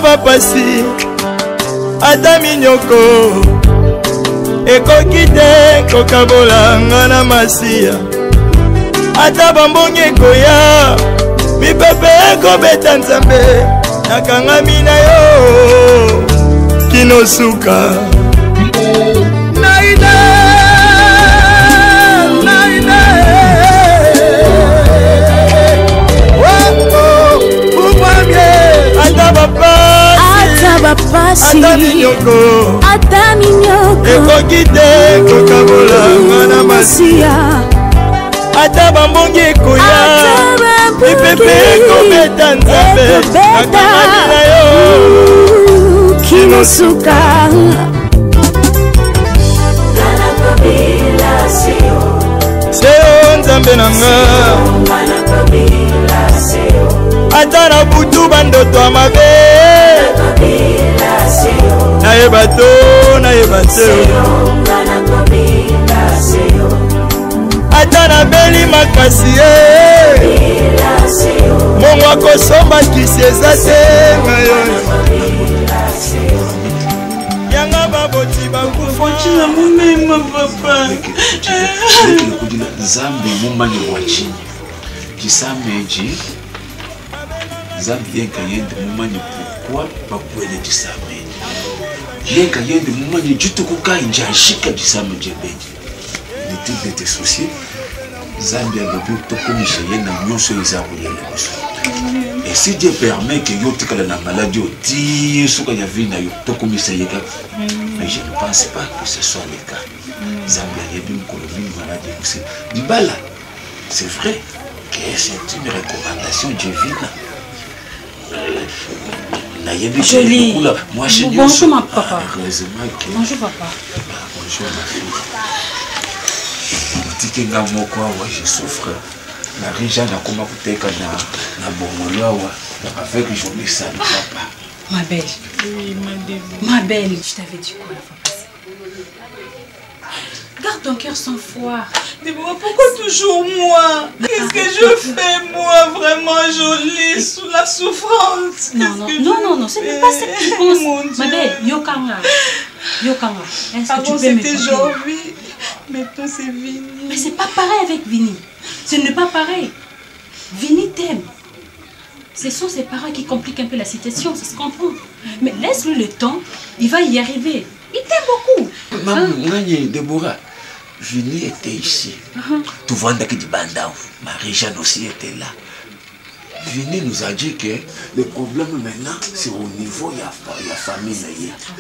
bapasi ata minyoko ekoki te kokabola nga na masiya ata bambongi ekoya mipepe ekobeta nzambe nakangami na yo kinosuka naina naina ata bapasi ata minyoko ekoki te kokabola nga na masiya ata bambongi ekoya mipepe ekobeta nzambe nakangami na yo kinosuka seo nzambe na nga ata na butu bandoto ya mabe nayeba te ata nabeli makasi mongo akosomba kisi eza te ngayo yanga baboti bakufa monema papa Zambi mumani wachini kisameji Zambi yenka yende mumani pourquoi bakwele kisameji yenka yende mumani jutu kuka injashika kisameji beji ne tout de tes soucis Zambi alobi tokomisha yena nyonso eza koyele biso et si Dieu permet que yo tikala na maladie oti suka ya vie na yo tokomisa yeka mais je ne pense pas que ce soit le cas Zambi ayebi mkolo mingi maladie aussi Dibala c'est vrai que c'est une recommandation divine. Jolie. Moi, je bonjour ma papa. Heureusement que... Bonjour papa. Bonjour ma fille. Tikenga moko awa je souffre. La rija na koma kuteka na bongolo awa. Avec journée ça ne va pas. Ma belle. Oui, ma belle. Ma belle. Je t'avais dit quoi la fois passée? Garde ton cœur sans foi. Déborah, pourquoi toujours moi? Qu'est-ce que je fais moi vraiment Jolie sous la souffrance? Non, ce n'est pas ce que tu penses. Ma belle, Yokanga. Est-ce que tu peux me c'était Jovi, maintenant c'est Vini. Mais c'est pas pareil avec Vini. Ce n'est pas pareil. Vini t'aime. Ce sont ses parents qui compliquent un peu la situation, ça se comprend. Mais laisse-lui le temps, il va y arriver. Il t'aime beaucoup. Maman, Déborah, Vini était ici. Tout le monde qui dit Bandao, Marie-Jeanne aussi était là. Vini nous a dit que le problème maintenant, c'est au niveau de la famille.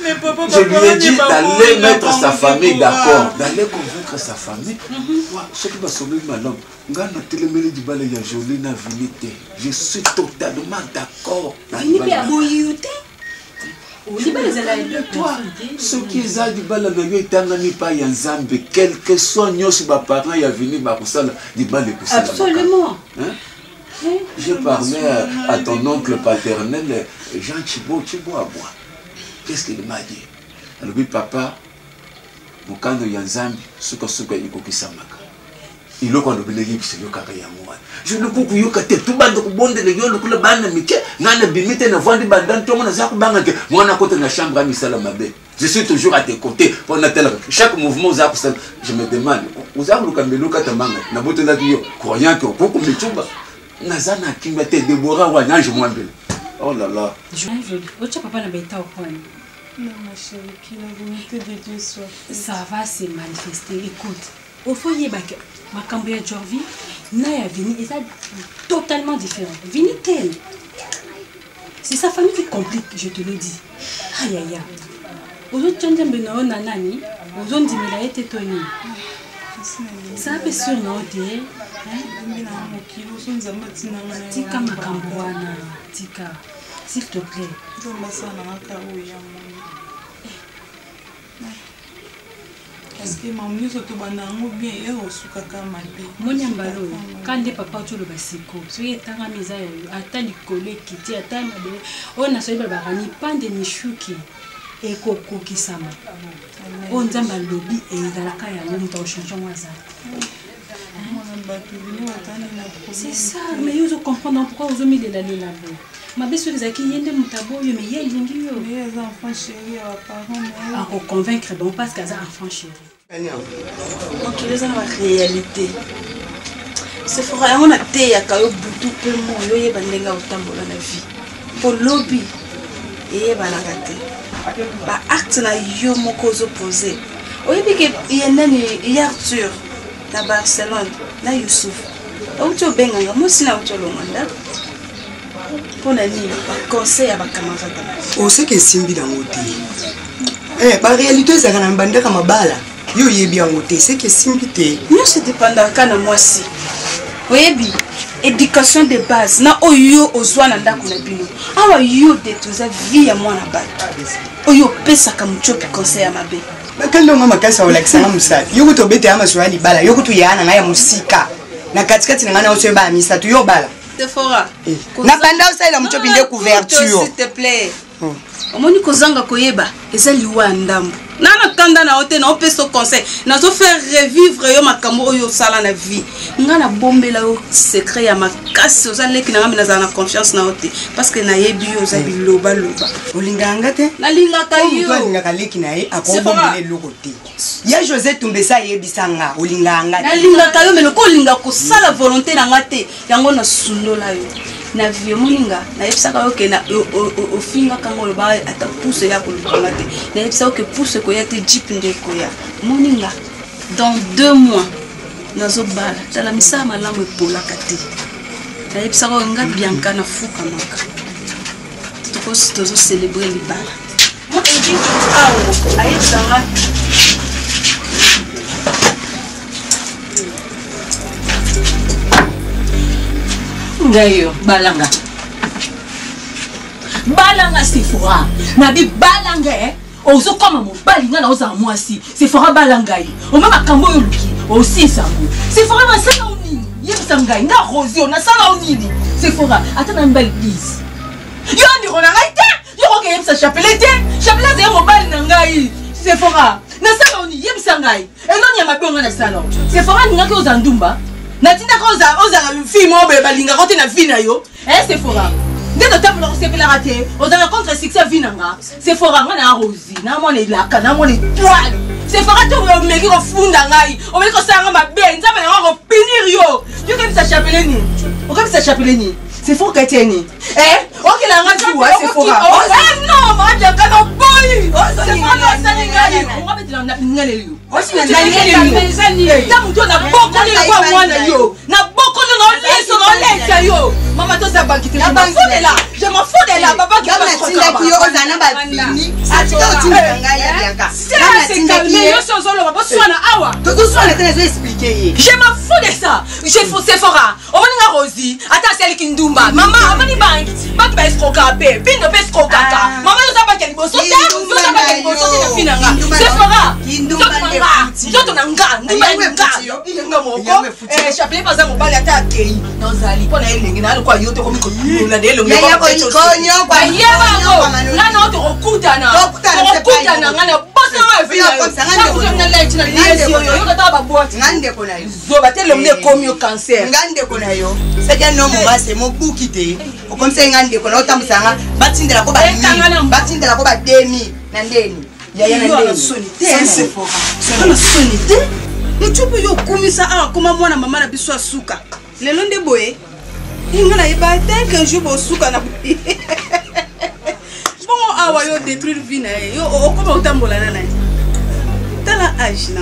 Mais papa, je lui ai dit d'aller mettre sa famille d'accord, d'aller convaincre sa famille. Ce qui va sauver ma langue, je suis totalement d'accord. Vini peut aboyer. Toi, ce qui est du bal pas Yanzambe, quel que soit nos parents, il y a venu du bal. Absolument. Je parlais à ton oncle paternel, Jean Chibo à bois. Qu'est-ce qu'il m'a dit? Alors, oui, papa, mon canot Yanzambe, ce que il faut qu'il s'amaka. Il a dit je ne peux pas te tout bande ko bonde le yolo kula bana mike ngana bimite na vandi bandan to mona za ko banga ke mona kote na chambre ami sala mabe je suis toujours à tes côtés pendant tel chaque mouvement za ko je me demande vous avez le meluka tamanga na boto la yo croyant que beaucoup me tuba na zana kimba te Déborah wa nyange mwambele oh là là je ocha papa na beta au point. Non ma chérie, que la volonté de Dieu soit faite. Ça va se manifester. Écoute, au foyer ma Cambia Jorvi Naya Vini est totalement différent. Vini tel. C'est sa famille qui complique, je te le dis. Aïe aïe aïe. Aux autres gens de nanani, aux autres dimila été toni. Ça peut sur nos dés. Tika makambouana, tika. S'il te plaît. Parce que maman surtout banango bien et au sukaka mabe. Monia mbalo quand les papa tu le basiko. Soyez tanga meza ata likole kiti ata mabe. On a soyé barani pande ni shuki et koko kisama. On zamba lobby et dalaka ya muta changer waza. C'est ça, mais ils comprennent pourquoi ils ont mis les là-bas. Ma belle soeur, ils ont des moutabots, mais il y a des enfants chéris, parents. À convaincre, bon, parce qu'ils ont enfants chéris. Ok, les enfants, réalité. C'est vrai, on a été à Kayo Boutou, peu de monde, il y a des gens qui ont la vie. Pour lobby, il y a des gens qui ont acte na yo moko opposé. Oui, il y a Arthur, à Barcelone, là Youssouf. Où tu es benga, moi aussi là où tu es longanda. Pour la nuit, conseil à ma camarade. On sait que Simbi dans l'hôtel. Eh, par réalité, c'est un bandeur à ma balle. Yo y est bien l'hôtel, c'est que Simbi t'es. Nous c'est dépendant quand moi si. Oui, bien. Éducation de base. Na oyo ozwa na ndako na bino. Awa yo détruire vie à moi na bas. Oyo pesa kamuchopi conseil à mabe. Bakando ngama kasa olakisanga musafi. Yo kutobete ama swali bala. Yo kutuyana ngaya musika. Na katikati ngana oseba misa tu yo bala. Tefora. Na banda osala muchopi nde couverture. S'il te plaît. Omoni kozanga koyeba eza liwa ndambo. Nana tanda na hote na opeso conseil. Na zo faire revivre yo makambo oyo sala na vie. Ngana bombela yo secret ya makasi ozaleki na ngami na confiance na hote parce que na yebi yo za biloba loba. Olinganga te? Na linga kayo. Toi linga leki na ye akobombele lokote. Ya José Tumbesa yebisanga olinganga. Na linga kayo mais ko linga ko sala volonté na ngate yango na sundola yo. Na vie moninga na yebisaka yo ke na ofinga kango lo ba ata pousse ya ko longa te na yebisaka ke pousse ko ya te jeep nde ko ya moninga dans 2 mois nazo bala tala misa malamu epola kate na yebisaka yo nga bianka na fuka maka toko tozo célébrer li bala mo ebi awo ayebisanga Ngayo, balanga. Balanga Sephora. Nabi balanga ozo koma mo balinga na oza mwasi. Sephora balanga yi. O mama kambo yo luki. Aussi sango. Sephora na sala onini. Yebisa ngai na Rosio na sala onini. Sephora atana mbali please. Yo ndi rona ngai te. Yo ke yebisa chapelet te. Chapelet ze mo bali na ngai. Sephora na sala onini yebisa ngai. Elonya mabonga na sala. Sephora ninga ke oza ndumba. Natinda ko oza film obe balinga kote na vie na yo Sephora ndendo tambo la sepela raté oza contre succès vinanga Sephora ngana Rosie na mona ilaka na mona toile Sephora to meki ko funda ngai o meki ko sanga mabe nzamba na ko pinir yo ke bisa chapeleni o ke bisa chapeleni Sephora kateni ok la ngati wa Sephora non ma ja kana boy Sephora sani ngai o ngabetela na ngale yo osi na ngale yo tamu to na boko le kwa mwana yo na boko no yo mama to sa banki te je m'en fous de là papa qui va tinda ki yo ozana ba fini atika tinda ngaya bianka c'est calme yo sozolo ba swana awa to swana te zo expliquer ye je m'en fous de ça je fous Sephora o moni nga Rosie ata seli kindumba mama amani banki ba ba escroka pe bindo pe escroka mama yo sa banki liboso te yo sa banki liboso te na finanga Sephora toto na nga nga moko chapelet pas mo bali ata akei nozali pona elenge na alikuwa yote komi ko na de elenge ya konyo kwa yeba ngana to okutana ngana bosa wa vina ngana light na liesi yo yo kata ba boîte ngande kona yo zoba tele mne komi o cancer ngande kona yo c'est no mugase mo bukite o comme ça ngande kona otamsanga batindela ko ba demi na ndeni ya na ndeni Sephora sonité muchupu yo kumisa awa kuma mwana mama na biso asuka lelo nde boye ingana yeba tel jour bo suka na bon awa yo détruire vie na yo okoma utambola na tala âge na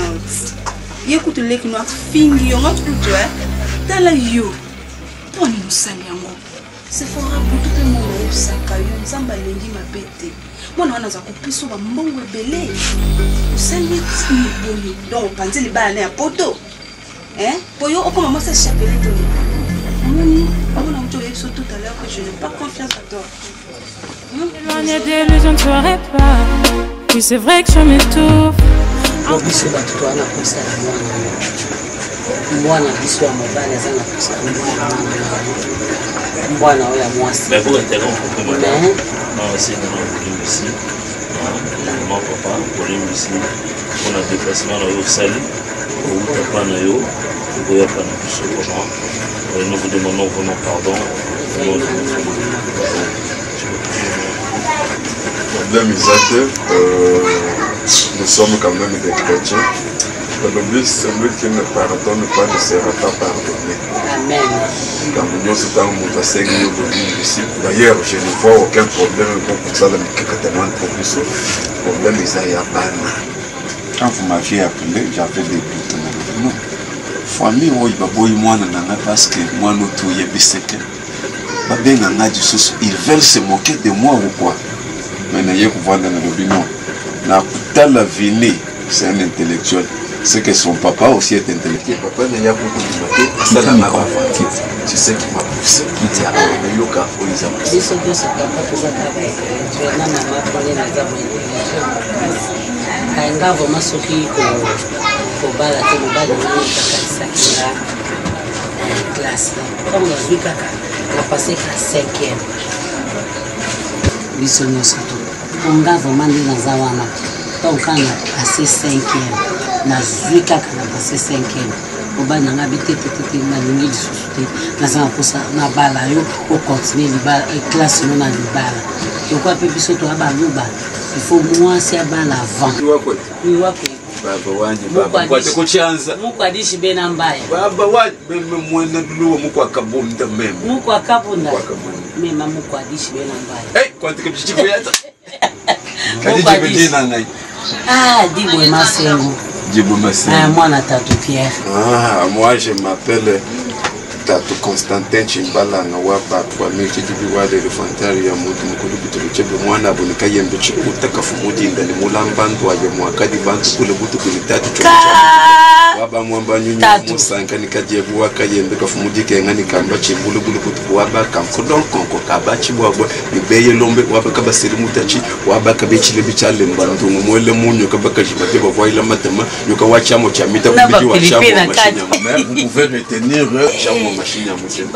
yekutu leki no fingi yo ngatu to tala yo poni musali yango Sephora butu pe mo saka yo nzamba lengi mabete mwana wana za kupiso ba mbongo ebele usali ni boyo donc panzi libala na poto boyo okoma mo sa chapelet to moni on a entendu ça tout à l'heure que je n'ai pas confiance à toi éloigné des illusions ne serait pas oui c'est vrai que je m'étouffe bon biso ba tout na kosa mwana biso ya mobali za na kosa mwana oya mwasi mais vous interrompre pour moi non c'est non ici mon papa pour lui ici on a déplacement au sali au papa na yo Nous vous demandons vraiment pardon. Problème nous sommes quand même des chrétiens. Le but, celui qui ne pardonne pas ne sera pas pardonné. Amen. D'ailleurs, je ne vois aucun problème pour ça dans le problème quand vous m'aviez appelé, j'avais des doutes. Non. Famille, parce que moi, nous tous ils veulent se moquer de moi ou quoi? Mais n'ayez pas voir dans le bilan. La vie, c'est un intellectuel. C'est que son papa aussi est intellectuel. Papa n'a pas beaucoup de moquer. Ça n'a pas fait. C'est ce qui m'a poussé. Ainga vraiment soki ko bala te mobali na classe comme nazwi kaka na passé ka 5e biso nyonso to nga vraiment nde naza wana donc kana passé 5e nazwi kaka na passé 5e mobali nanga bitete nalingi lisusu te naza na posa na bala yo ocontinue libala classe no na libala yokwa mpe biso to abaloba il faut moi c'est bala avant oui wapi baba wanje baba kwate kuchanza muko adishi bena mbaya baba wanje meme mwana duluwa muko akabunda meme muko akabunda meme muko adishi bena mbaya kwate kibichifu yata kadije bejina ngai Dibwe Masengo. Dibwe Masengo. Moi Tatu Pierre. Moi je m'appelle Tatu Constantin Chimbala na wapa kwa mechi dibiwa de fantari ya mutu mukulu bitulu chebe mwana abonika yembe chikuta kafumudi ndani mulambantu aje mwakadi bantu kule butu kunitatu chocha waba mwamba nyunyu musanka nikajebu wakayembe kafumudi kengani kamba chimbulu bulu butu waba kamkodon konko kabachi wabwa nibeye lombe waba kabasiri mutachi waba kabechi lebichale mbantu mwele munyo kabaka jibate bavoila matama yoka wachamo chamita kubidi wachamo machine vous pouvez retenir chamo machine à monsieur.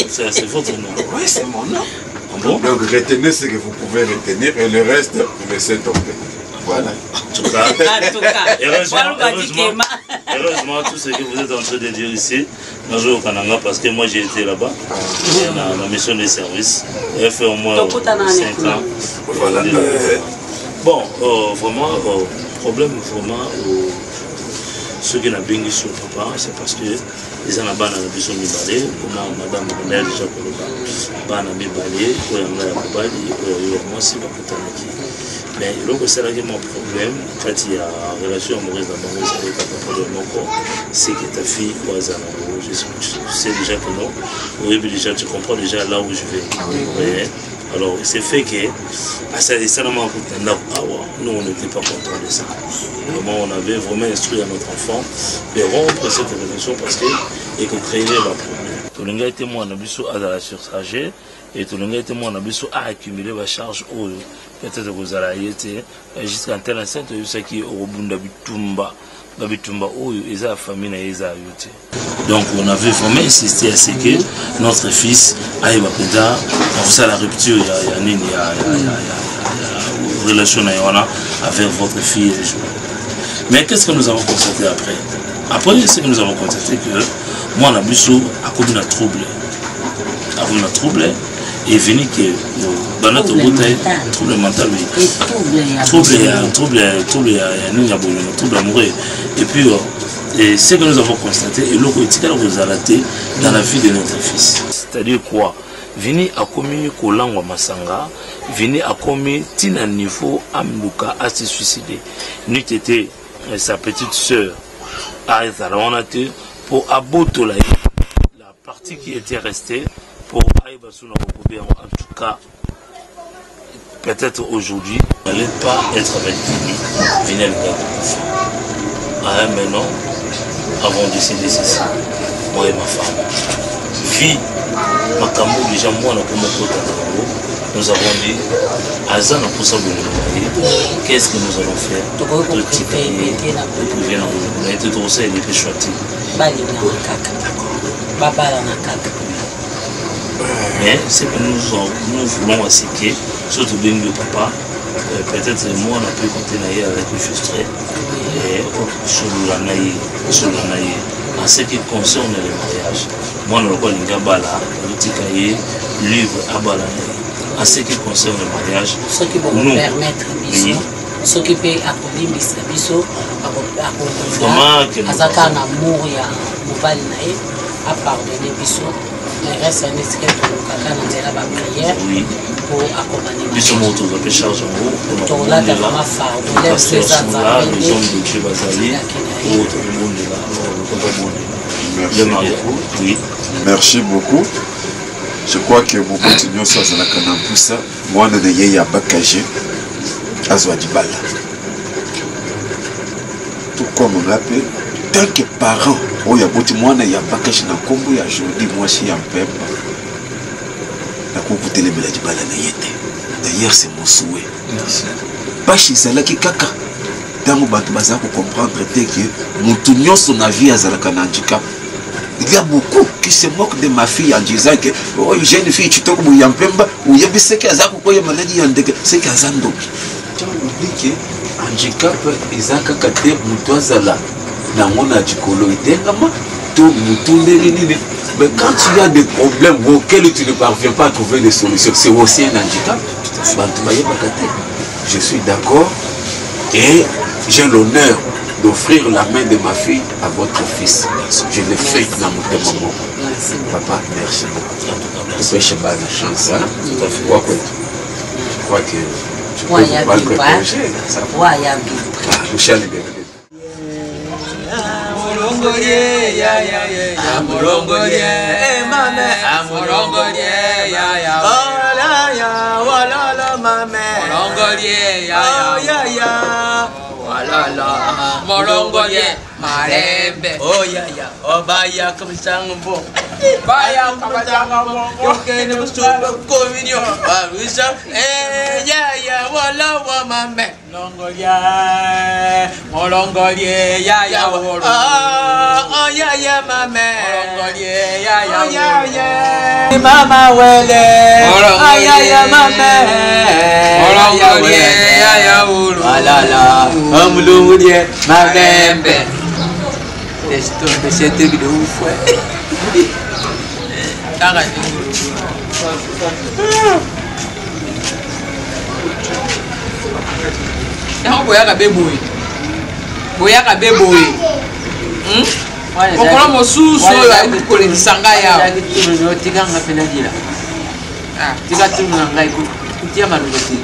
Ça, c'est votre nom. Oui, c'est mon nom. Bon? Donc, retenez ce que vous pouvez retenir et le reste, vous laissez tomber. Voilà. En tout cas, heureusement, tout ce que vous êtes en train de dire ici, je vais au Kananga parce que moi j'ai été là-bas, dans la mission des services. J'ai fait au moins 5 ans. Voilà. Bon, vraiment, problème vraiment. Ceux qui n'ont pas bien sur papa, c'est parce que les gens ont besoin de balai, comme madame a déjà pour le bas, ils ont balai, ils ont balai, moi c'est pas pour mais donc c'est là que mon problème, quand il y a une relation amoureuse dans mon c'est que ta fille, je sais déjà que non, oui, déjà tu comprends déjà là où je vais. Alors c'est fait que nous on n'était pas contents de ça. Vraiment on avait vraiment instruit à notre enfant de rompre cette relation parce que qu'on créait la problème. Tout le monde était moi on a besoin à la surcharger et tout le monde était moi on a besoin à accumuler la charge au peut-être que vous allez jusqu'à un tel instant ce qui au bunda bitumba ils ont famille et ils ont donc on avait vraiment insisté à ce que notre fils aille à la rupture il y a relation avec votre fille et mais qu'est-ce que nous avons constaté après ce que nous avons constaté que moi on a besoin à cause d'un trouble et venu que dans notre bouteille trouble mental trouble amoureux et puis et ce que nous avons constaté et l'autre vous arrêter dans la vie de notre fils c'est-à-dire quoi vini a commis Kolango Masanga vini a commis tina niveau Amluka à se suicider nous était sa petite sœur à Zarawanaté pour abattre la partie qui était restée pour en tout cas peut-être aujourd'hui n'allez pas être avec Vini maintenant avons décidé ceci moi et ma femme vie ma cambo déjà moi nous avons dit Azan a poussé qu'est-ce que nous allons faire de type mais c'est que nous voulons asséquer surtout bien le papa peut-être moi on a pu continuer avec le frustré en ce qui concerne le mariage. Moi, je ne bala, livre à bala. En ce qui concerne le mariage, ce qui peut nous permettre, ce qui peut accorder biso, azaka un amour ya mobile nae, à pardonner biso. Le reste, c'est ce que tu as la prière pour accompagner. Biso moto de péchage en haut. Pour la dame ma femme, pour les les hommes de Dieu Bazali, pour tout le monde là, le mariage. Oui. Merci beaucoup. Je crois que vous continuez sur la canne pour ça. Moi, je suis à Bakagé, à Zouadibala. Tout comme on l'appelle, tant que parents, il y a beaucoup de monde, il y a Bakagé, il y a aujourd'hui, moi, je suis en Pemba. Je vais écouter les Bela Dibala. D'ailleurs, c'est mon souhait. Pas chez Zalaki Kaka. Dans mon bateau, je vais comprendre que mon tout son avis à Zalakana handicap. Il y a beaucoup qui se moquent de ma fille en disant que oh, une jeune fille, tu t'es comme un pemba, ou il y a des gens qui ont une maladie, c'est qu'ils ont donc. Tu oublies que handicap, ils ont kakaté mutwazala, na mona dikolo itengama, tout mutunde. Mais quand tu as des problèmes auxquels tu ne parviens pas à trouver des solutions, c'est aussi un handicap. Je suis d'accord et j'ai l'honneur d'offrir la main de ma fille à votre fils. Je l'ai fait dans mon moment. Papa, merci beaucoup. Je peux pas la chance. Je crois que tu peux pas le protéger. Molongoye, marembe. Oh ya ya, oh baya kamsango. Baya kamsango. Yoke ne musuba kominyo. Barusa, ya ya wala wa mame. Molongoye, ya ya wolo. Oh ya ya mame. Molongoye, ya ya. Mama wele. Ya ya mame. Molongoye, ya ya wolo. Alala, amulunguye, marembe. Esto me siente que no fue. Ya boyaka beboy. Boyaka beboy. Okola mosusu oyo akolekisanga yawo. Tikanga pena dila. Ah, tika tuna ngai kutia manongoti.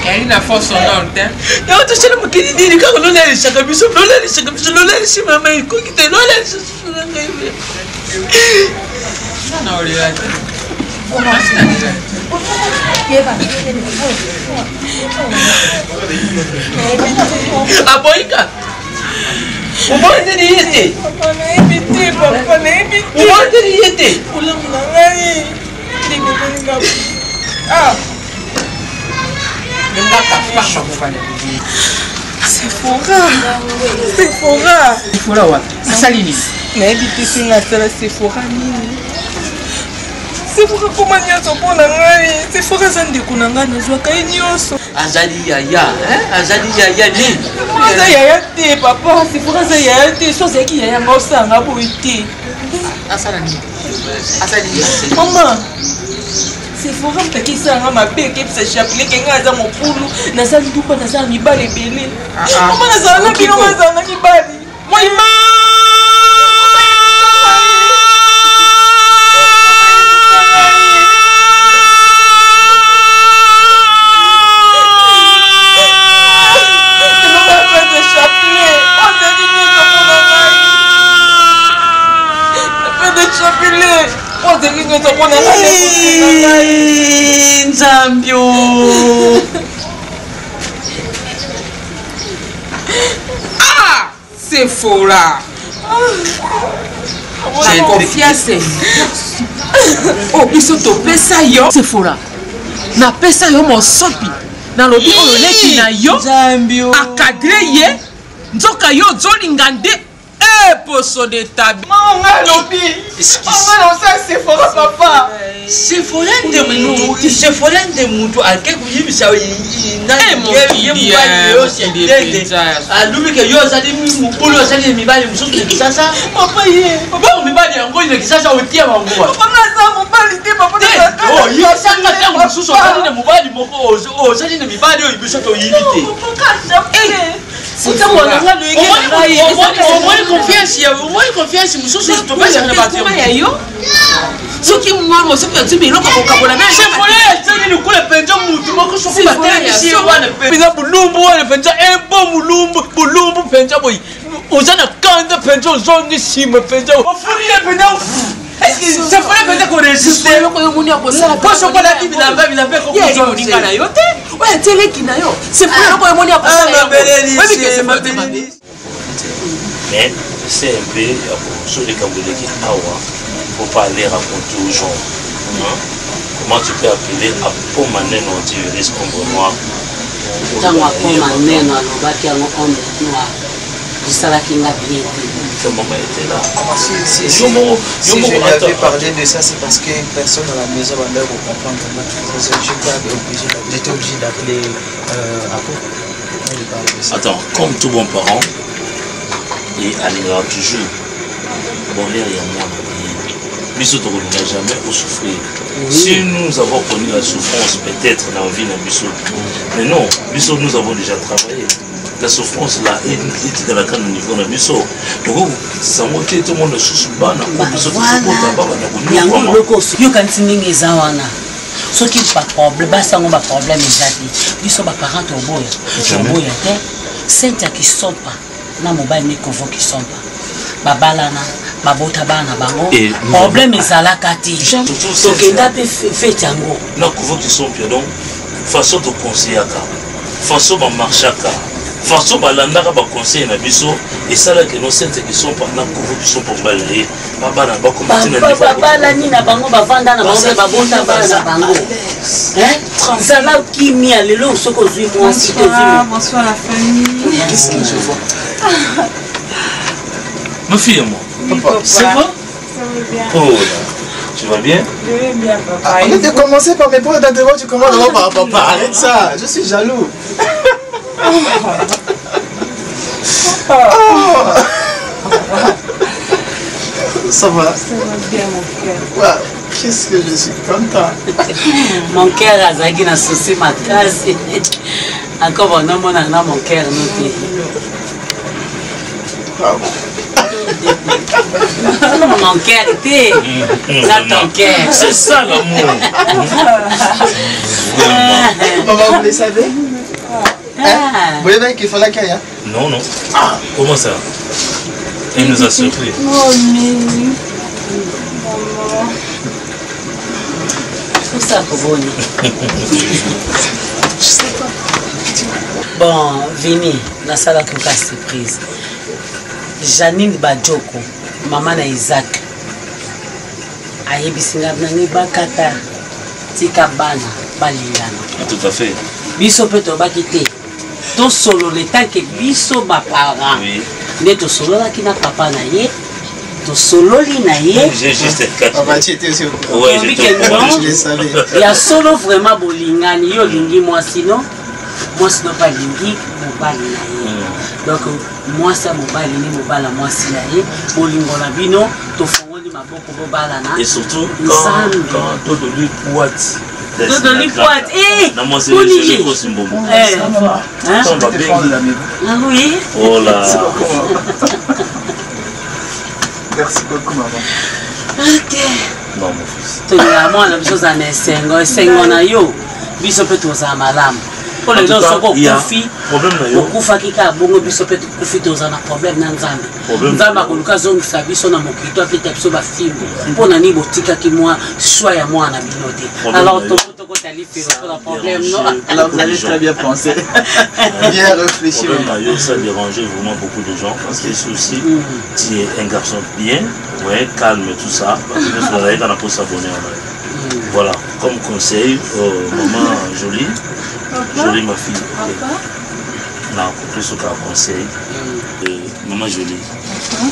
Elle n'a pas son nom, hein? Non, tu sais, le qui dit que l'on a les chakabiso, l'on a les chakabiso, l'on a les chimama, il faut qu'il te l'on a les chakabiso. Non, non, il est là. Aboika. On va te dire. On a évité, papa, on a évité. On va te dire. Ah. C'est Sephora. Sephora. Sephora wa. Asalini. Na ebite singa sala Sephora nini. Sephora koma nyoso pona ngai. Sephora zande kuna ngai nazwaka nyoso. Azali yaya, azali yaya ni. Aza yaya te papa, Sephora za yaya te. So zeki yaya ngosanga boite. Asala ni. Asali yaya. Mama. Sephora mpeki sanga mapeke pisa chapelet kenga aza mopulu naza ndupa naza mibale ebele mama nazala na bino mazanga mibale moima Nzambio. Ah, Sephora. J'ai confiance. Oh, ils sont au pesa yo. Sephora. Na pesa yo mo sopi. Na lobi oyo leki na yo. Nzambio. Akadre ye. Nzoka yo zolingande. poisson de table. Maman, c'est fort, papa. C'est fort de Moutou. C'est fort de Moutou. À quel coup il s'est soki mwana osoki na tibi eloko kokabola na c'est vrai c'est le coup le penjo mutu moko soko batela ici wana penza bulumbu wana penza ebo bulumbu penza boy ozana kanda penjo zongi sima penza ofuri penza c'est vrai penza ko résister loko yo muni akosala poso kwa la bibi na ko ko ninga na yo te ouais teleki na yo c'est vrai loko yo muni akosala mais c'est un peu sur les cambodgiens qui awa faut pas aller raconter aux gens. Hein? Comment tu peux appeler à Pomanen on dit risque ombre noir? Tant à Pomanen on va qu'il y a un ombre noir. Ça va qu'il n'a bien été. Comment était là? Si je n'avais parlé de ça, c'est parce qu'une personne à la maison va leur comprendre. J'étais obligé d'appeler Apo. Attends, comme tout bon parent, il arrivera toujours. Bon, l'air il y a moins. Biso to n'a jamais au souffrir. Si nous avons connu la souffrance, peut-être dans la vie de Biso. Mais non, Biso nous avons déjà travaillé. La souffrance là est dans la canne au niveau de Biso. Donc ça monte tout le monde sous ban. Biso to yo kantiningi zawana. Ce qui pas problème, basta ngo ba problème ezati. Biso ba parents to boya. To boya te. Senta qui sont pas. Na mobile ni convo qui sont pas. Babalana babota bana bango problème ezalaka te tokenda mpe fete yango na couvre qui sont bien donc façon de conseillaka façon bamarchaka façon balandaka baconseil na biso esalaki no sente qui sont pas na couvre qui sont pour balaye babana babalani na bango bavanda na bango mpe babota bana na bango zala kimia lelo soki ozwi mwasi bonsoir la famille. Qu'est-ce que je vois? Ma fille et moi. Papa, c'est bon? Ça va bien. Oh là, tu vas bien? Je vais bien, papa. Arrête de commencer par mes points d'intérêt, tu commences par papa. Arrête ça, je suis jaloux. Ça va? Ça va bien, mon cœur. Ouais, qu'est-ce que je suis content. Mon cœur a zaki na souci makasi. Encore on a mon cœur noté. Mon cœur était là ton cœur. C'est ça l'amour. Maman, vous le savez? Vous voyez bien qu'il faut la caille? Non, non. Comment ça? Il nous a surpris. Oh, mais... Tout ça pour vous. Je sais pas. Bon, Vini, la salle a coupé la surprise. Janine Badjoko, maman na Isaac. Ayebisinga nani bakata tika bana balingana. Tout à fait. Biso peut to bakite. To solo l'état que biso ba parents. Oui. Ne to solo la kina papa na ye. To solo li na ye. J'ai juste 4. On va checker aussi. Ouais, je le savais. Il y a solo vraiment bolingani yo lingi moi sinon pas lingi mobali na ye. Donc moi ça mobali ni mobala moi si na ye bolingo na bino to fongoli maboko bobala na. Et surtout quand tout de lui poite. Tout de lui poite. Non moi c'est le gros symbole. Ça va. Hein? Ça va bien. Ah oui. Oh là. Merci beaucoup maman. Ok. Non mon fils. Tu as moi la chose en esengo na yo. Biso pe to za malamu. Pour les gens qui ont kufa kika bongo biso pe kufi toza na problème na nzambe. Nzambe akoluka zongi sa biso na mokito apeta biso ba fimbo. Pona ni botika ki moi choix ya moi na binote. Alors to ko tali faire pour la problème non. Alors vous avez très bien pensé. Bien réfléchi. Ça dérangeait vraiment beaucoup de gens parce que aussi tu es un garçon bien, ouais, calme et tout ça parce que sur la on a pour s'abonner. Voilà, comme conseil, maman jolie. Jolie ma fille. n'a plus aucun conseil. Maman Jolie,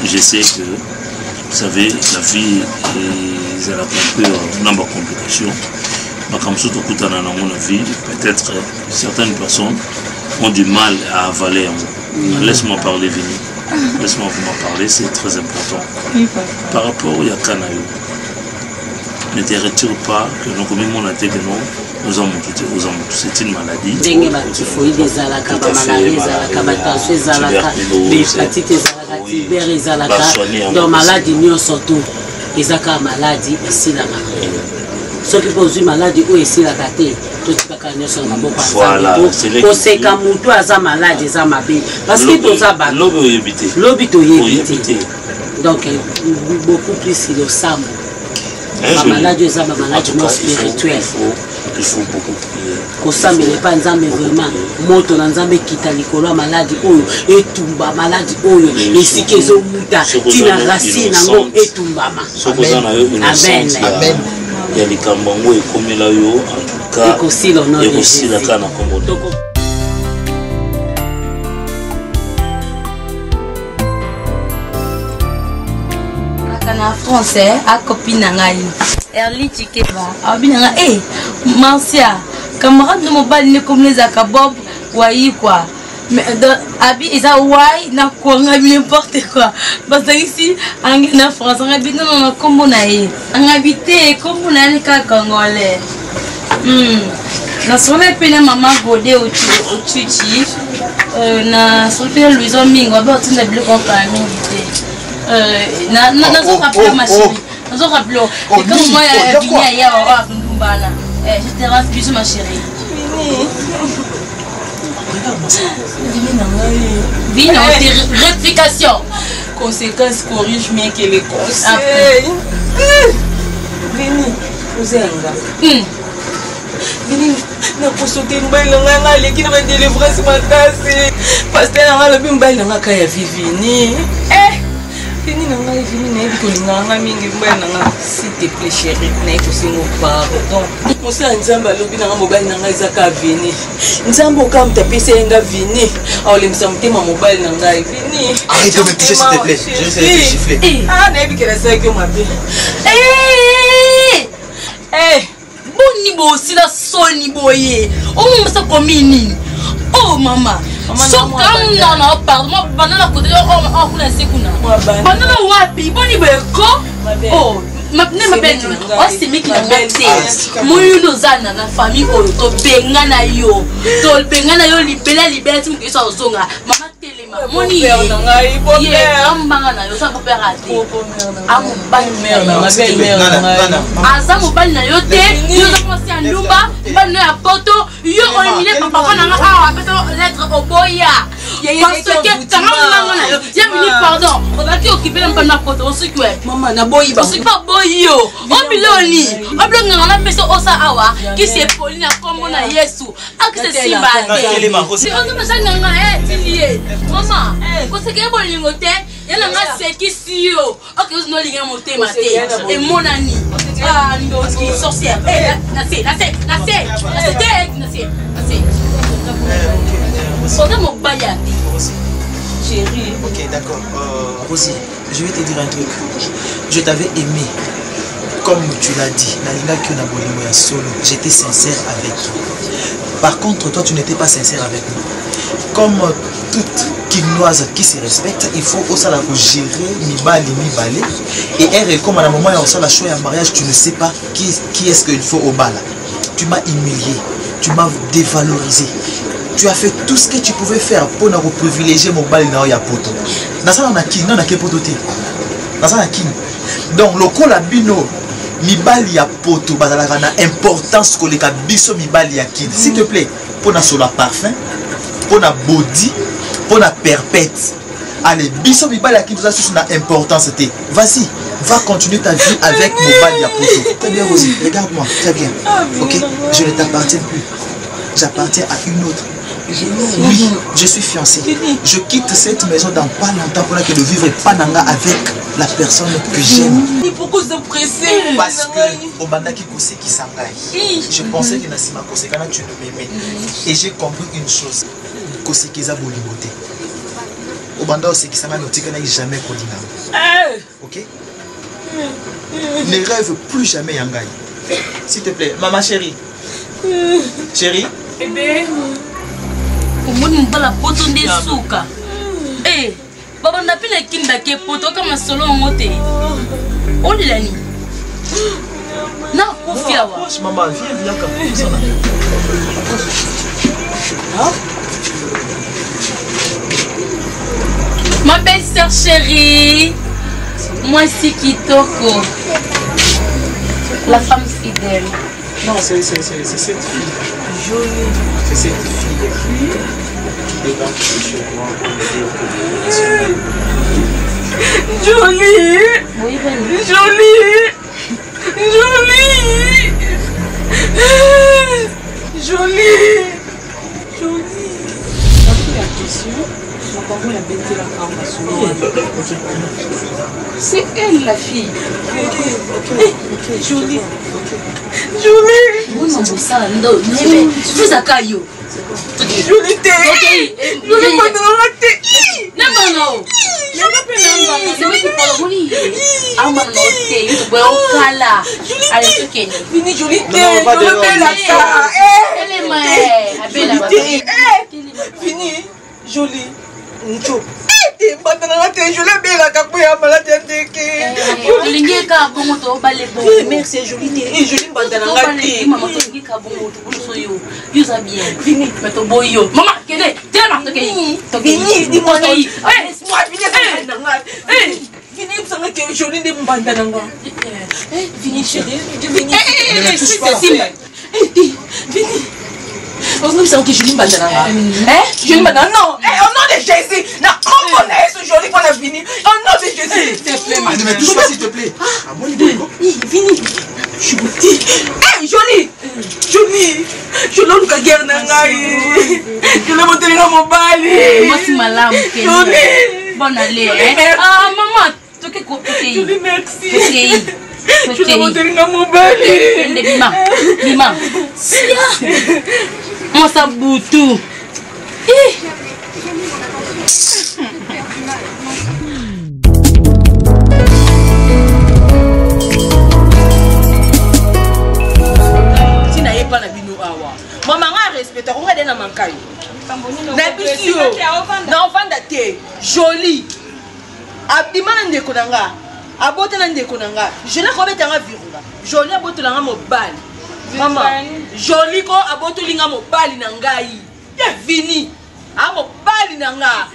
je sais que, vous savez, la vie, elle a un peu de complications. Comme ça, dans mon avis, peut-être certaines personnes ont du mal à avaler un mot. Laisse-moi parler, Vini. Laisse-moi vous parler, c'est très important. Par rapport au Yakanayo, ne te retire pas que nous, comme on a dit que nous avons tout, c'est une maladie. Donc maladie nous surtout, ils ont maladie ici là. Ceux qui posent une maladie ou ici la gâté, tout ce qui sont dans beaucoup de choses. C'est quand mon toit a maladie, ça m'a bien. Parce que tout ça va. L'obito évité. Donc beaucoup plus il le sent. La maladie est ma maladie spirituelle. Il faut beaucoup prier. Comme ça, mais pas nzambe vraiment. Moto nzambe kita likolo maladie oyo etumba maladie oyo esike zo muta tina racine ngo etumbama. Amen. Amen. Il y a les Kambango et comme là, en tout cas, et aussi la canne à Komodo. En français, à copine Nangaï, Erli Tikeba, Abinanga, Marcia, camarade de mon bal, comme les Akabob, Waï quoi. Mais Abi, ils ont Waï, n'a quoi, n'importe quoi. Parce que ici, en France, on habite dans un combonaï. On habite comme on a les Congolais. Na sona pena maman godé au Tchiti. Na sona Louison Mingo, on va tenir le compagnie. Na zo rappeler ma chérie. Na zo rappeler. Et comme moi il y a Ndumbala. Je te rends bisous ma chérie. Vini en rectification. Conséquences corrige mieux que les conseils. Vini, vous êtes Vini, na kusote mbali nga leki na délivrance makasi. Pasteur nga lobi mbali nga kaya vivini. Vini nga vini na ebi kolinga nga mingi mbali nga s'il te plaît chérie na ekusingo pardon. Mosi nzamba lobi na mobali nga ezaka vini. Nzambo kam tapese nga vini. Aolemisa mutema mobali nga vini. Arrête de me toucher s'il te plaît. Je vais essayer de siffler. Na ebi kela sa que ma vie. Boni bo sila soni boye. Oh ça komini. Oh maman. So comme non pardon banana côté on kuna sekuna. Banana wapi boni beko. Oh ma belle oh c'est mec qui l'a monté. Moyo zana na famille o to benga na yo. To benga na yo libela tu ke so zonga. Mama telema moni ngai bonne ambanga na yo sa papa raté. Amu bal mère na belle mère. Azamu bal na yo te yo za penser en Lumba, bal na poto yo oliminé papa na nga a peut lettre oboya. Parce que quand maman na yo, ya mini pardon. On va te occuper un peu na poto on se quoi. Maman na boyi ba. C'est pas boyo. On biloni. On blonga na peso osa awa qui c'est Pauline comme na Yesu. A que c'est simba. C'est on me ça nga tilié. Maman, ko se ke bolingo te, ya na nga sekisi yo. OK, vous no linga monter maté. Et mon ami. Ah, ndo qui sorcière. Na c'est. Chérie. Ok, d'accord. Rosie, je vais te dire un truc. Je t'avais aimé. Comme tu l'as dit, j'étais sincère avec toi. Par contre, toi, tu n'étais pas sincère avec nous. Comme toute Kinoise qui se respecte, il faut aussi la gérer mi-bali. Et elle, comme à un moment où on la choix en mariage, tu ne sais pas qui est-ce qu'il faut au bal. Tu m'as humilié, tu m'as dévalorisé. Tu as fait tout ce que tu pouvais faire pour nous privilégier mon bal dans ya poto. Dans ça on a qui, non on a qui poto té. Dans ça on a qui. Donc le col bino mi bal ya poto bazalaka na importance ko le biso mi bal ya qui. S'il te plaît, pour na solo parfum, pour na body, pour na perpète. Allez, biso mi bal ya qui tout ça sur na importance té. Vas-y, va continuer ta vie avec mon bal ya poto. Très bien Rosie, regarde-moi, très bien. OK, je ne t'appartiens plus. J'appartiens à une autre. Oui, je suis fiancé. Je quitte cette maison dans pas longtemps pour que je ne vivrai pas avec la personne que j'aime. Pourquoi se presser? Parce que au banda qui kose qui s'engaille. Je pensais que Nassima Kosekana tu ne m'aimais. Et j'ai compris une chose. kosekeza bolingo te obanda osekisanga mais otikana jamais kolinga ok ne rêve plus jamais ya ngai s'il te plaît maman chérie chérie bébé omoni mobala poto nde suka babanda mpe na kindake poto kama solo yango te olelani nakufi awa maman viens ma belle sœur chérie, moi c'est Kitoko, la femme fidèle. Non, c'est cette fille. Jolie. C'est cette fille qui débarque chez moi pour me dire que Jolie. Oui, Jolie. C'est elle la fille. Jolie. Oui, mon beau sang, non, vous à caillou. Jolie t'es. Jolie pas dans la tête. Non. C'est moi qui parle Jolie. Ah mon noté, tu peux au cala. Allez, tu kenny. Fini Jolie t'es. Elle est mère. Fini Jolie. Ncho. Merci Jolie. On nous sent que Julie Bandananga. Julie Bandananga. Non, au nom de Jésus. Na comment est ce joli qu'on a fini? Au nom de Jésus. S'il te plaît, madame. Mais touche pas s'il te plaît. Ah, moi, Vini. Je vous dis. Jolie. Je l'ai eu guerre nangai. Je l'ai monté dans mon bali. Moi, c'est malade. Jolie. Bonne allée. Ah, maman. Jolie, merci. Je l'ai monté dans mon bali. Lima. Moi ça boutou. Si na pas na bino awa. Maman a respecté on regarde na mankai. Na bisio. Na ovanda te. Jolie. Abdimana ndeko nanga. Abote na ndeko nanga. Je na kobeta nga virunga. Jolie abote na nga mobali. Maman, Jolie ko aboto linga mobali na ngai. Ya Vini. A mobali na nga.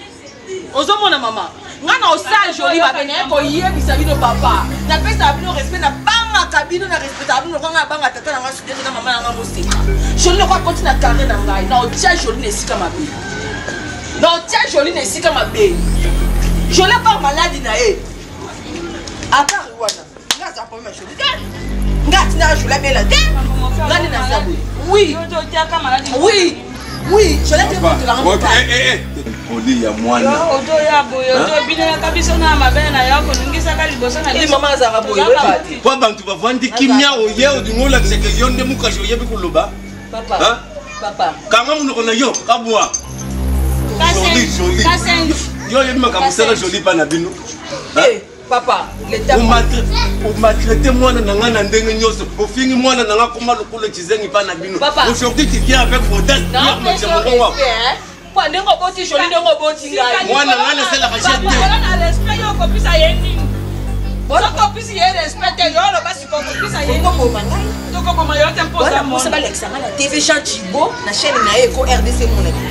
Ozomona mama. Nga na osa Jolie ba bene ko yebisa bino papa. Na pesa bino respect na banga kabino na respect bino nga banga tata na nga sudete na mama na nga moseka. Jolie ko akoti na carré na ngai. Na otia Jolie na sika mabe. Na otia Jolie na sika mabe. Jolie pas malade na e. Akari wana. Nga za problème Jolie. Ngati na Jolie bela te. Ngani na sabu. Oui. Oui, je l'ai dit pour te la rendre. Oli ya mwana. Odo ya boyo, odo bina kabisa na mabele na yako ningisa kali bosa na. Ili mama za boyo wepati. Kwa bantu bavandi kimya oye odingola kiseke yonde mukajo yebi kuloba. Papa. Papa. Kanga munoko na yo kabwa. Jolie. Yo yebi makamusala Jolie pa na bino. Papa, l'état. On m'a traité moi na nga na ndenge nyoso. Au fini moi na nga koma lokolo chizengi pa na bino. Aujourd'hui tu viens avec modeste. Non, mais je respect. Pas ndenge boti Jolie ndenge boti ngai. Moi na nga na sala rachete. Na respect yo ko pisa yeni. Bola ko pisa yeni respect yo lo basi ko pisa yeni. Ko ko mangai. To ko ko mayo tempo za mo. Ça va l'examen la TV Jean Chibo na chaîne na eko RDC mon ami.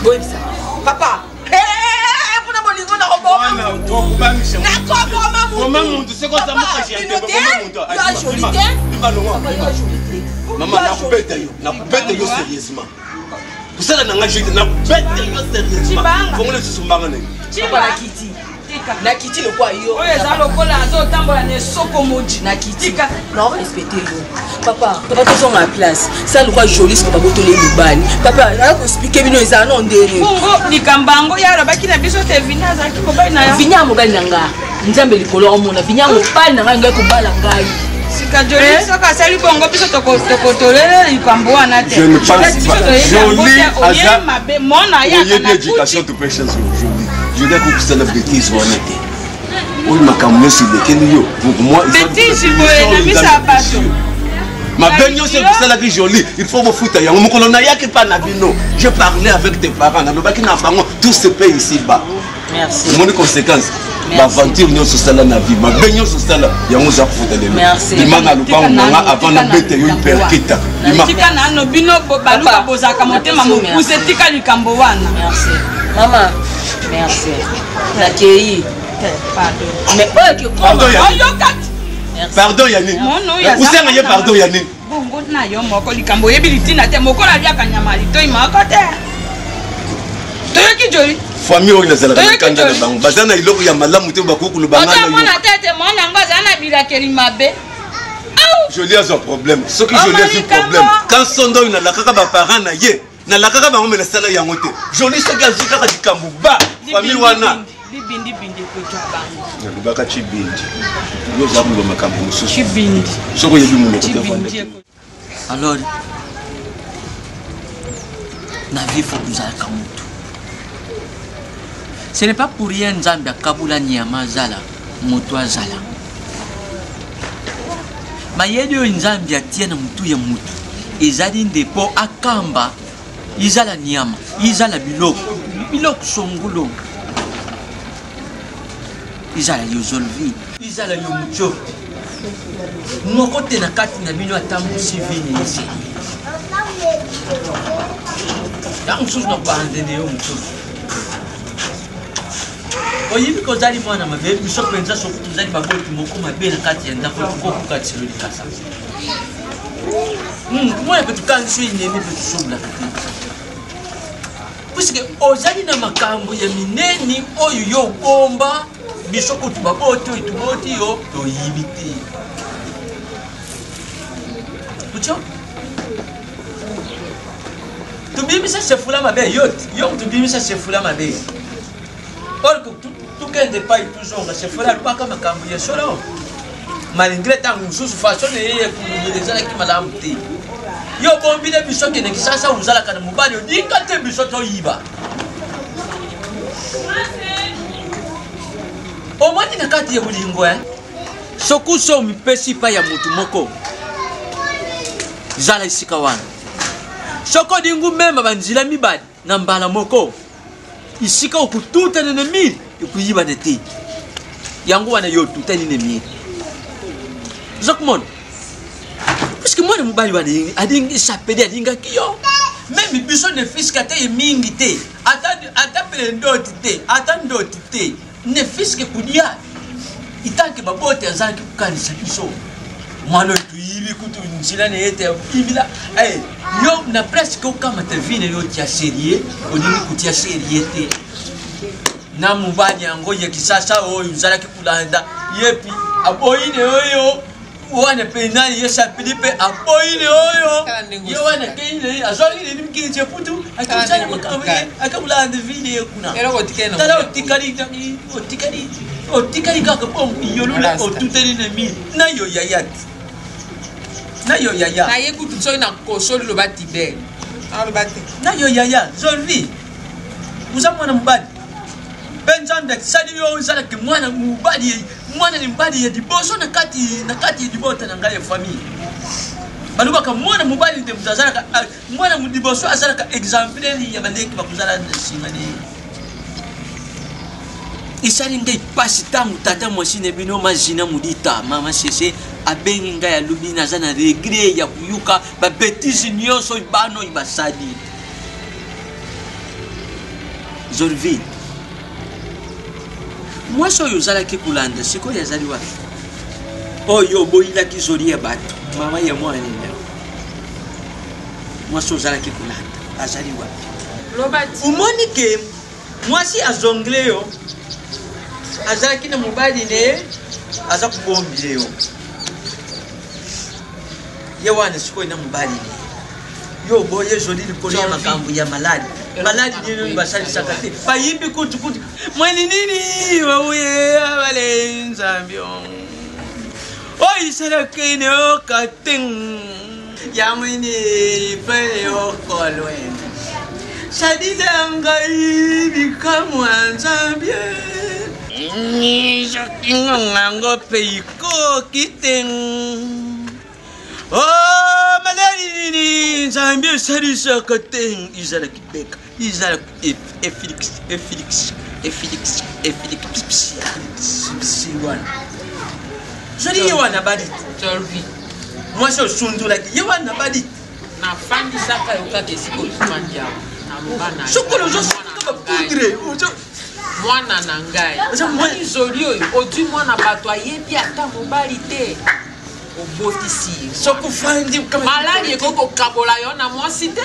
Bon ça. Papa. Maman, nakubeta yo sérieusement. Kusala nanga jete nakubeta yo sérieusement. Fongole susumbanga nini? Papa Nakiti. Nakiti le quoi yo? Oye za lokola azo tambola ne soko moji. Nakiti. Non, respectez yo. Papa, papa tu ma place. Ça le quoi Jolie c'est pas botolé le bal. Papa, là pour expliquer bino eza non ndeni. Bongo ni kambango ya rabaki na biso te vina za kiko bai na yo. Vinya mobali nanga. Nzambe likolo omona vinya mobali nanga ngai ko bala ngai. sika Jolie soka asali bongo biso tokotolele likambo wana te. Je ne pense pas. Jolie aza mona ya kana éducation to patience Jolie. Je dis que c'est la bêtise wana te. Oui makambo sur lequel yo pour moi bêtise boye na misa bato. Ma baignons c'est pour ça la vie jolie. Il faut vous foutre yango mokolo na yaki pa na bino. Je parlais avec tes parents na lobaki na bango tout se paye ici bas. Merci. Mon conséquence. L'aventure nous sur cela na vie. Ma baignons sur cela yango za foutre de. Merci. Dimana lupa nganga avant na bete yo perkita. Tika na no bino baluka bozaka motema mokuse tika likambo wana. Merci. Maman. Merci. Nakei. Pardon. Mais pardon Yannick. Vous savez pardon Yannick. Bongo na yo moko likambo yebiliti na te moko la liaka nyama lito imako te. Toyoki Jolie. Famille on les a la kanda na bango. Bazana iloko ya malamu te bakuku lu bangana yo. Mona tete mona ngoza na bilakeli mabe. Jolie a un problème. Ce que Jolie a un problème. Quand son don na la kaka ba parents na ye. Na la kaka ba ngome la sala yango te. Jolie ce que azika ka dikambu ba. Famille wana. Bindi ko jaba. Lubaka chibindi. Yo zabu lo makambo mususu. Chibindi. Soko yebi mu ko. Alors na vie faut que ça kamutu. Ce n'est pas pour rien Nzambe akabula nyama zala moto azala. Mayedi yo Nzambe atie na mutu ya mutu. Ezali ndepo akamba izala nyama, izala biloko songulo. Izala yo zolvi, izala yo mucho. Moko te na kati na bino atambu sivini ici. Yang sus no bande de yo mucho. Oyibi ko zali mwana mabe, biso penza so kuzali baboti moko mabe na kati ya ndako ko kati selo dikasa. Moi peut quand suis né peut sobla. Puisque ozali na makambo ya mineni oyo yo bomba biso ko tubaboti ituboti yo to yibiti. Ucho? Tu bimisa sefula mabe yot, yo tu bimisa sefula mabe. Or que tout kende pas toujours sefula pas comme makambo ya solo. Malgré tant mususu façon eye kulubeleza ki malamu te. Yo bombile biso kene kisasa uzala kana mubali odinga te biso to yiba. Omani na kati ya bulingo sokuso mipesi pa ya mutu moko. Zala isika wana. Soko dingu mema banzila mibadi na mbala moko. Isika okututa nene mili ikuyiba nete. Yangu wana yo tuta nene mili. Zokmon. Parce que moi, je suis adingi sapedi adinga kiyo. Même biso ne fiska te mingi te. Atapele ndoti te. Atandoti te. Ne fiske kudia. Itanke babote azanki kukanisa biso. Mwano tuibi kutu nchila ne ete ibila. Yo na presque kama te vine yo tia serie. Odingi kutia serie te. Na mubani yango ya kisasa oyo uzalaki kulanda. Yepi aboine oyo. Wana penani yesa Philippe aboine oyo yo wana keile azoli ni mkinje putu akachana makawe akabula ndivile kuna era otikena tala otikali kaka bom yolula otuteli na mi na yo yaya na yekutu so na kosolo lo batibe alobate na yo yaya zolvi uzamwana mbadi Benjambe sadi yo uzala ke mwana mbadi mwana ni mbadi ya diboso na kati dibota na ngale famille baluka ka mwana mubali de mutazala ka mwana mudiboso azala ka exemplaire ya bandeki bakuzala na simani isari ngai pasi tangu tata mwasine bino mazina mudita mama sese abengi ngai ya lubina zana regret ya kuyuka ba betisi nyonso ibano ibasadi Zorvi. Moi, je suis allé à Kulanda, c'est quoi les alliés? Oh, yo, boy, il a qui zori à battre. Maman, il y a moi, moi, je suis allé à Kulanda, à Zaliwa. Ou Monique, moi, si à Zonglé, à Zaki na mobile, à Zak Bombi, Yawan, c'est quoi na mobile? Yo, boy, je dis le collier, ma cambo, il y a malade. Malade ni basali sakate bayimbi kutu mwani nini wawe abalenza mbio Oi, será que não catem? Yamini, pelo coloen. Sadizangai, bikamuan zambia. Ni jakingango peiko kiteng. Oh, malari zambia sadisa kateng. Izala kibeka. Izala Félix. Je dis Yewana Badit. Moi je suis Sundu Yewana Badit. Na fandi saka yoka kesiko tumandia. Na mbana. Sokolo je suis comme poudre. Mwana na ngai. Mwana zoli oyo odi mwana bato ayebi ata mobali te. Obotisi. Soko fandi kama malali ekoko kabola yo na mwasi te.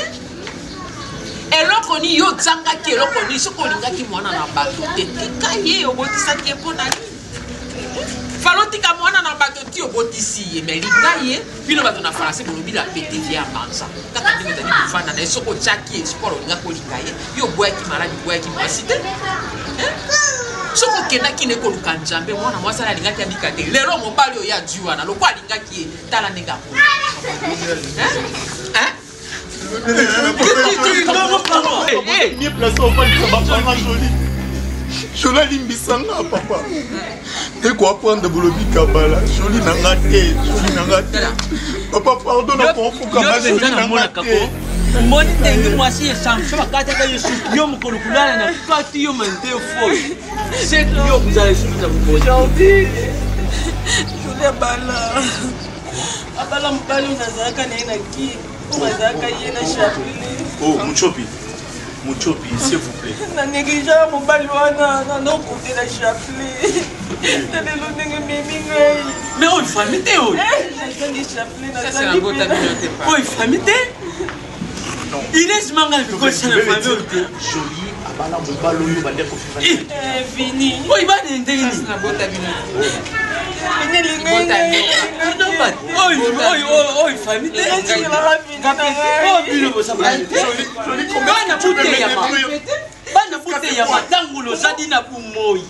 Eloko ni yo tsanga ki eloko ni soko lingaki mwana na bato te. Tika ye obotisa ki epona ni. Falotika mwana na bato ti obotisi ye mais linga ye bino bato na français bolobi la PTV ya manza. Kaka ndimo tani kufana na soko chaki sport linga ko linga ye. Yo boyaki maladi boyaki mwasi te. Soko kenda ki ne ko lukanjambe mwana mwasa na lingaki abika te. Lelo mobali yo ya juwa na lokwa lingaki tala nenga ko. Jola limbisanga papa. Et quoi prendre de bolobi kabala. Joli nanga te, joli nanga te. Papa pardon na pour kabala joli nanga te. Moni tengi mwasi esamsho bakata ka yesu yo mukulukulana na kati yo mante foi. C'est yo kuzala yesu za kuboja. Jodi. Joli bala. Abala mbali unazaka na ina ki. Unazaka yena shapili. Oh, Muchopi, s'il vous plaît. Na négligea mobali wana na no côté la chapli. Tele lo ndenge mimi ngai. Mais on famille te oh. Ni chapli na ça c'est un beau tableau te pas. Oh, famille te. Non. Il est mangal ko c'est la famille te. Joli abala mobalo yo bande ko fifa. Vini. Oh, il va ndenge ni. C'est un beau tableau. Oh, famille te. Oh, bilo bosa ba. Bana bouteille ya ma. Bana bouteille ya matangulo zadina bumoyi.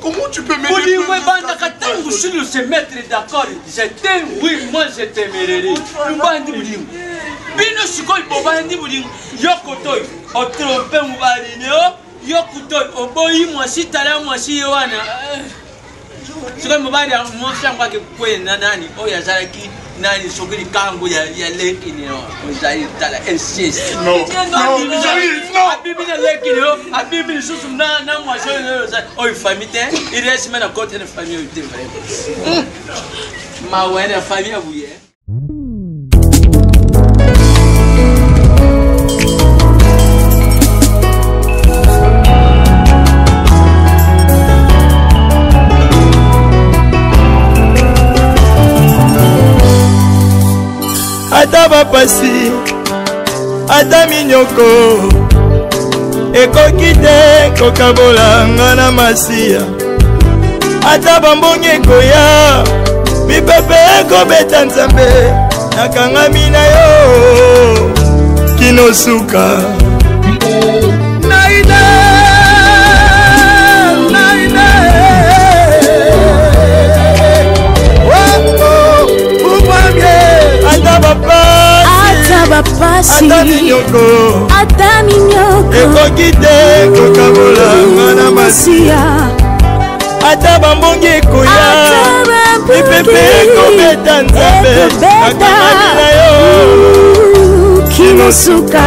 Comment tu peux m'aider? Oui, oui, banda katangu sulu se mettre d'accord. Je t'aime, oui, moi je t'aimerai. Mbandi bulingo. Bino sikoi bobandi bulingo. Yokotoi, o trompe mubali neo. Yokotoi, o boyi mwasi tala mwasi yewana. Siko mubali mwasi ngwa ke kwenda nani? O ya zaraki nani sokili kangu ya leki ni no. Ozai tala insist. Non. Non. Abibi na leki ni abibi susu na mwasi o famille te. Il reste maintenant côté de famille te vraiment. Ma ouais la famille abouye. Ata bapasi ata minyoko ekoki te kokabola nga na masiya ata bambongi ekoya mipepe ekobeta nzambe nakangami na yo kinosuka naina ata minyoko ekoki te kokabola nga na masiya ata bambongi ekoya mipepe ekobeta nzambe nakangami na yo kinosuka